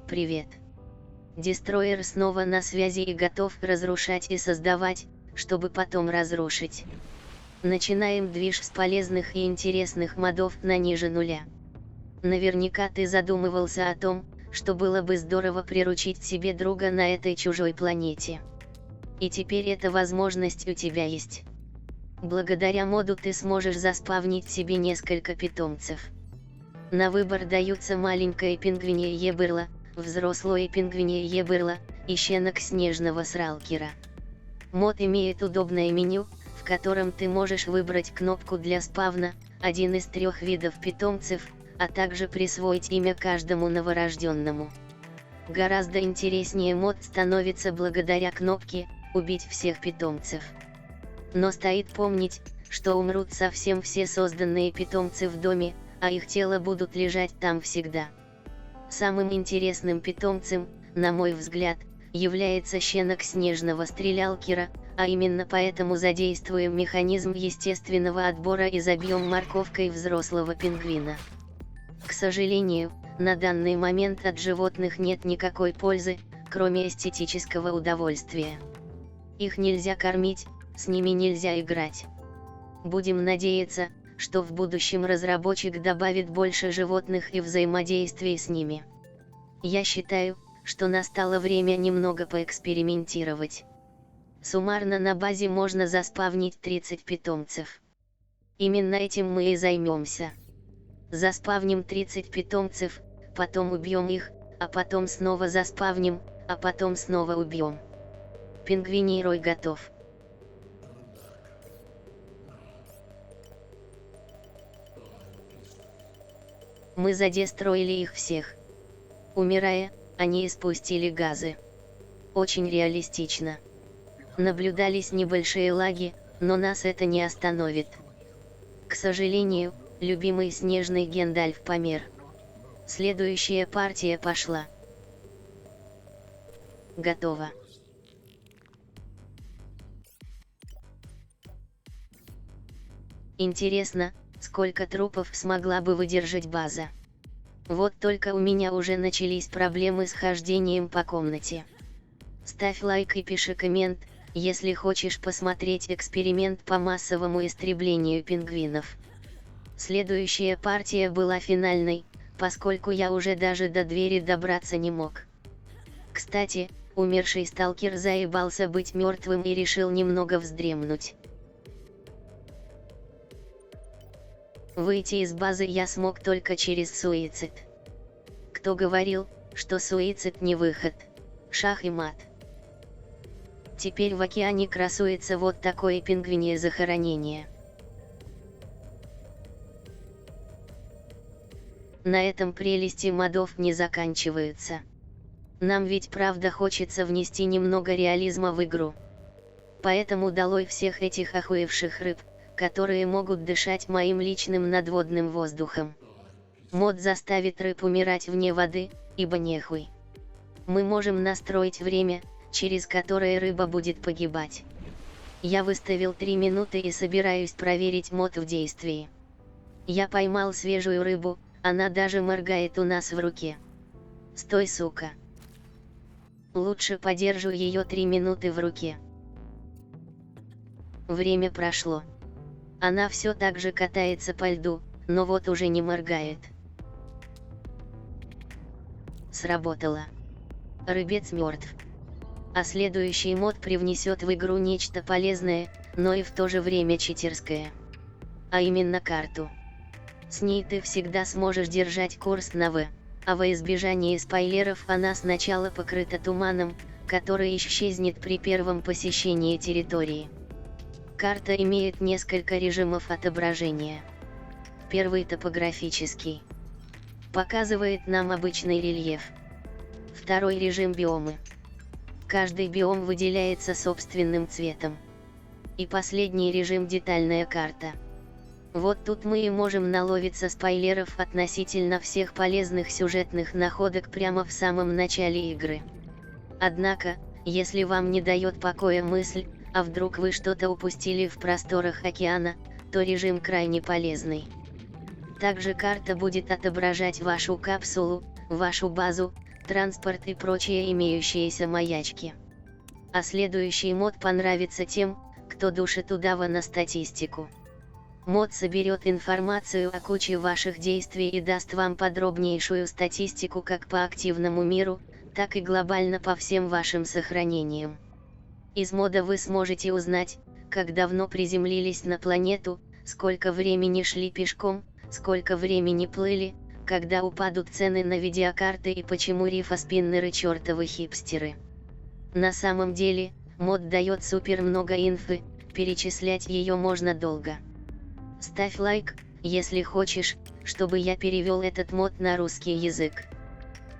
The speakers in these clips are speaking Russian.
Привет. Дестройер снова на связи и готов разрушать и создавать, чтобы потом разрушить. Начинаем движ с полезных и интересных модов на ниже нуля. Наверняка ты задумывался о том, что было бы здорово приручить себе друга на этой чужой планете. И теперь эта возможность у тебя есть. Благодаря моду ты сможешь заспавнить себе несколько питомцев. На выбор даются маленькое пингвинье бырло, взрослое пингвинье бырло и щенок снежного сралкера. Мод имеет удобное меню, в котором ты можешь выбрать кнопку для спавна, один из 3 видов питомцев, а также присвоить имя каждому новорожденному. Гораздо интереснее мод становится благодаря кнопке «Убить всех питомцев». Но стоит помнить, что умрут совсем все созданные питомцы в доме, а их тела будут лежать там всегда. Самым интересным питомцем, на мой взгляд, является щенок снежного стрелялкера, а именно поэтому задействуем механизм естественного отбора и забьем морковкой взрослого пингвина. К сожалению, на данный момент от животных нет никакой пользы, кроме эстетического удовольствия. Их нельзя кормить, с ними нельзя играть. Будем надеяться, что в будущем разработчик добавит больше животных и взаимодействий с ними. Я считаю, что настало время немного поэкспериментировать. Суммарно на базе можно заспавнить 30 питомцев. Именно этим мы и займемся. Заспавним 30 питомцев, потом убьем их, а потом снова заспавним, а потом снова убьем. Пингвиний рой готов. Мы задестроили их всех. Умирая, они испустили газы. Очень реалистично. Наблюдались небольшие лаги, но нас это не остановит. К сожалению, любимый снежный Гендальф помер. Следующая партия пошла. Готово. Интересно, сколько трупов смогла бы выдержать база. Вот только у меня уже начались проблемы с хождением по комнате. Ставь лайк и пиши коммент, если хочешь посмотреть эксперимент по массовому истреблению пингвинов. Следующая партия была финальной, поскольку я уже даже до двери добраться не мог. Кстати, умерший сталкер заебался быть мертвым и решил немного вздремнуть. Выйти из базы я смог только через суицид. Кто говорил, что суицид не выход? Шах и мат. Теперь в океане красуется вот такое пингвинье захоронение. На этом прелести модов не заканчиваются. Нам ведь правда хочется внести немного реализма в игру. Поэтому долой всех этих охуевших рыб, которые могут дышать моим личным надводным воздухом. Мод заставит рыб умирать вне воды, ибо нехуй. Мы можем настроить время, через которое рыба будет погибать. Я выставил 3 минуты и собираюсь проверить мод в действии. Я поймал свежую рыбу, она даже моргает у нас в руке. Стой, сука. Лучше подержу ее 3 минуты в руке. Время прошло. Она все так же катается по льду, но вот уже не моргает. Сработало. Рыбец мертв. А следующий мод привнесет в игру нечто полезное, но и в то же время читерское. А именно карту. С ней ты всегда сможешь держать курс на В, а во избежание спойлеров она сначала покрыта туманом, который исчезнет при первом посещении территории. Карта имеет несколько режимов отображения. Первый топографический. Показывает нам обычный рельеф. Второй режим биомы. Каждый биом выделяется собственным цветом. И последний режим детальная карта. Вот тут мы и можем наловиться спойлеров относительно всех полезных сюжетных находок прямо в самом начале игры. Однако, если вам не дает покоя мысль, а вдруг вы что-то упустили в просторах океана, то режим крайне полезный. Также карта будет отображать вашу капсулу, вашу базу, транспорт и прочие имеющиеся маячки. А следующий мод понравится тем, кто душит удава на статистику. Мод соберет информацию о куче ваших действий и даст вам подробнейшую статистику как по активному миру, так и глобально по всем вашим сохранениям. Из мода вы сможете узнать, как давно приземлились на планету, сколько времени шли пешком, сколько времени плыли, когда упадут цены на видеокарты и почему рифоспиннеры чертовы хипстеры. На самом деле, мод дает супер много инфы, перечислять ее можно долго. Ставь лайк, если хочешь, чтобы я перевел этот мод на русский язык.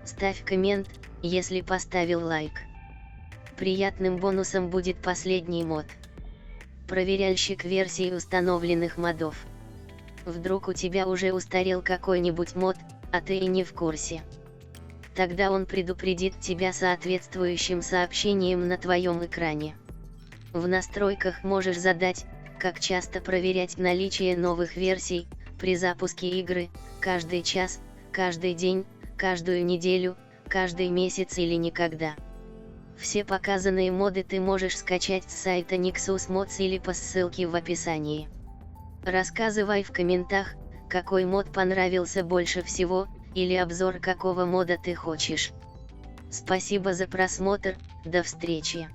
Ставь коммент, если поставил лайк. Приятным бонусом будет последний мод. Проверяльщик версий установленных модов. Вдруг у тебя уже устарел какой-нибудь мод, а ты и не в курсе. Тогда он предупредит тебя соответствующим сообщением на твоем экране. В настройках можешь задать, как часто проверять наличие новых версий, при запуске игры, каждый час, каждый день, каждую неделю, каждый месяц или никогда. Все показанные моды ты можешь скачать с сайта Nexus Mods или по ссылке в описании. Рассказывай в комментах, какой мод понравился больше всего, или обзор какого мода ты хочешь. Спасибо за просмотр, до встречи.